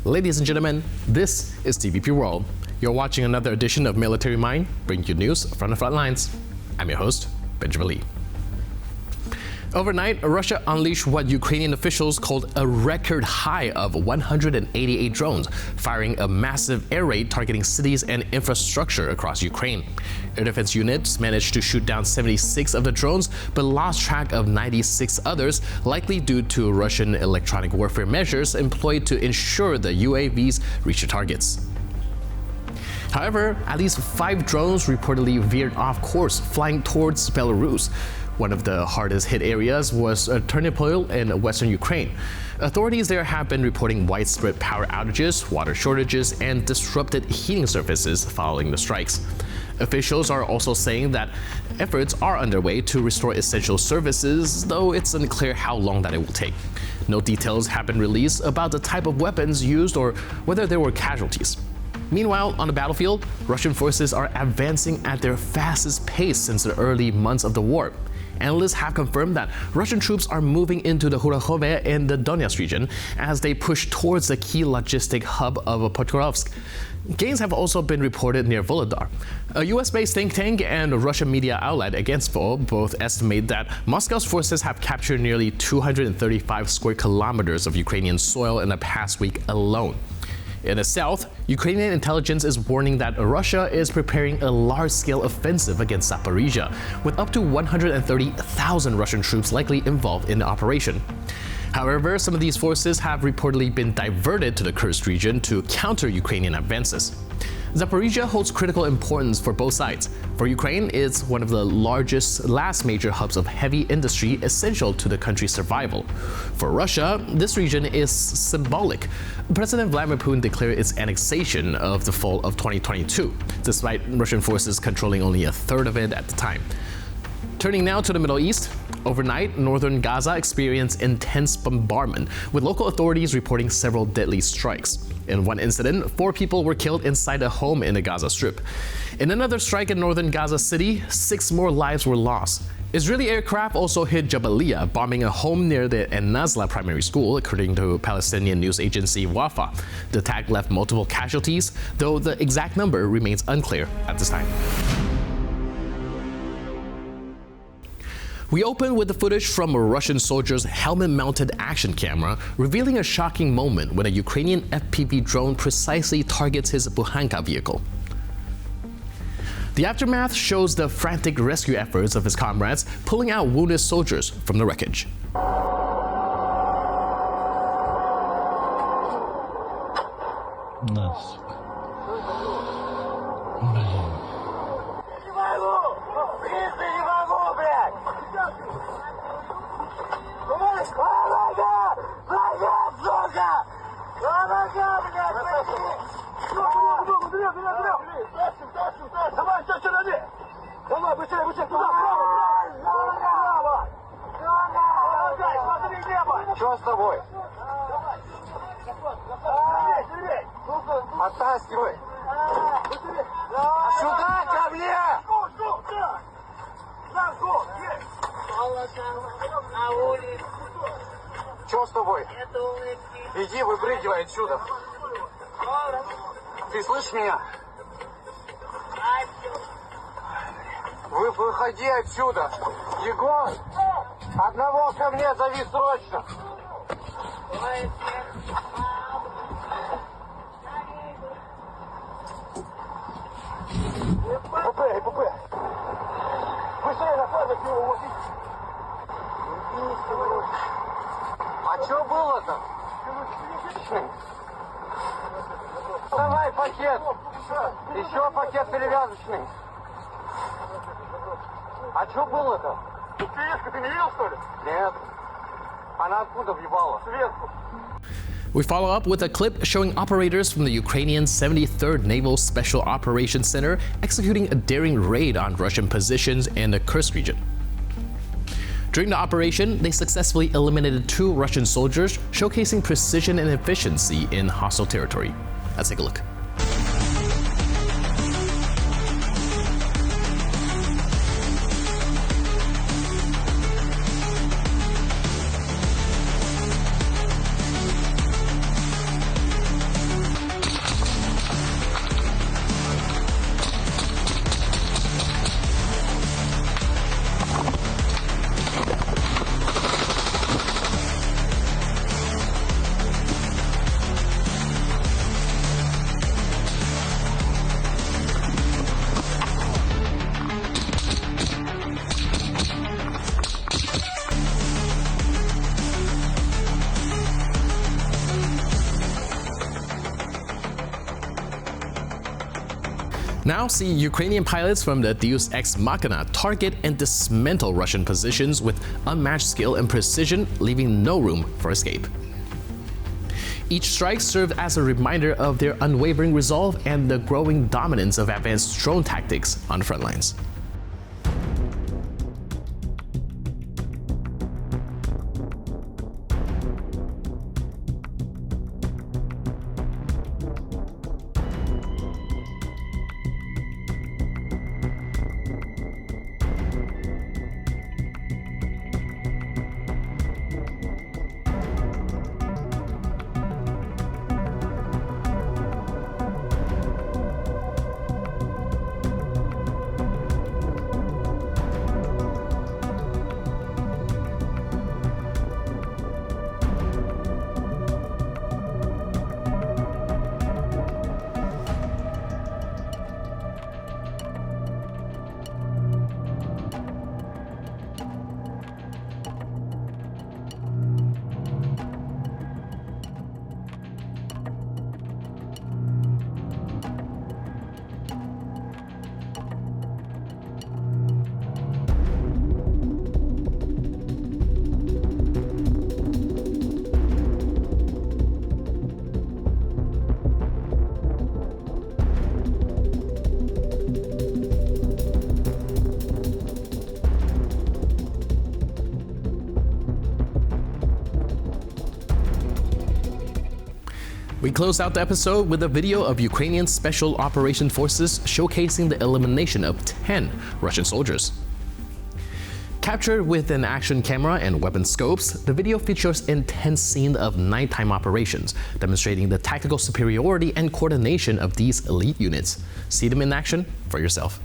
Ladies and gentlemen, this is TVP World. You're watching another edition of Military Mind, bringing you news from the front lines. I'm your host, Benjamin Lee. Overnight, Russia unleashed what Ukrainian officials called a record high of 188 drones, firing a massive air raid targeting cities and infrastructure across Ukraine. Air defense units managed to shoot down 76 of the drones, but lost track of 96 others, likely due to Russian electronic warfare measures employed to ensure the UAVs reach their targets. However, at least 5 drones reportedly veered off course, flying towards Belarus. One of the hardest hit areas was Ternopil in western Ukraine. Authorities there have been reporting widespread power outages, water shortages, and disrupted heating services following the strikes. Officials are also saying that efforts are underway to restore essential services, though it's unclear how long that it will take. No details have been released about the type of weapons used or whether there were casualties. Meanwhile, on the battlefield, Russian forces are advancing at their fastest pace since the early months of the war. Analysts have confirmed that Russian troops are moving into the Kharkov in the Donetsk region as they push towards the key logistic hub of Pokrovsk. Gains have also been reported near Volodar. A US-based think tank and a Russian media outlet Agentstvo both estimate that Moscow's forces have captured nearly 235 square kilometers of Ukrainian soil in the past week alone. In the south, Ukrainian intelligence is warning that Russia is preparing a large-scale offensive against Zaporizhia, with up to 130,000 Russian troops likely involved in the operation. However, some of these forces have reportedly been diverted to the Kursk region to counter Ukrainian advances. Zaporizhia holds critical importance for both sides. For Ukraine, it's one of the last major hubs of heavy industry essential to the country's survival. For Russia, this region is symbolic. President Vladimir Putin declared its annexation of the fall of 2022, despite Russian forces controlling only a third of it at the time. Turning now to the Middle East, overnight, northern Gaza experienced intense bombardment, with local authorities reporting several deadly strikes. In one incident, 4 people were killed inside a home in the Gaza Strip. In another strike in northern Gaza City, 6 more lives were lost. Israeli aircraft also hit Jabalia, bombing a home near the En-Nazla primary school, according to Palestinian news agency Wafa. The attack left multiple casualties, though the exact number remains unclear at this time. We open with the footage from a Russian soldier's helmet-mounted action camera, revealing a shocking moment when a Ukrainian FPV drone precisely targets his Bukhanka vehicle. The aftermath shows the frantic rescue efforts of his comrades pulling out wounded soldiers from the wreckage. Что с тобой? Оттаскивай! Сюда, ко мне! Что с тобой? Иди, выпрыгивай отсюда. Ты слышишь меня? Выходи отсюда. Егор, одного ко мне зови срочно. ПП. Быстрее на фабрику его возить. А что было-то? Давай пакет. Еще пакет перевязочный. А что было-то? Пиешка, ты не видел, что ли? Нет. Она откуда въебала? Сверху. We follow up with a clip showing operators from the Ukrainian 73rd Naval Special Operations Center executing a daring raid on Russian positions in the Kursk region. During the operation, they successfully eliminated 2 Russian soldiers, showcasing precision and efficiency in hostile territory. Let's take a look. Now see Ukrainian pilots from the Deus Ex Machina target and dismantle Russian positions with unmatched skill and precision, leaving no room for escape. Each strike served as a reminder of their unwavering resolve and the growing dominance of advanced drone tactics on the front lines. We close out the episode with a video of Ukrainian Special Operations Forces showcasing the elimination of 10 Russian soldiers. Captured with an action camera and weapon scopes, the video features intense scene of nighttime operations, demonstrating the tactical superiority and coordination of these elite units. See them in action for yourself.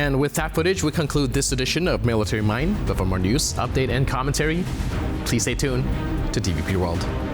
And with that footage, we conclude this edition of Military Mind. But for more news, update, and commentary, please stay tuned to TVP World.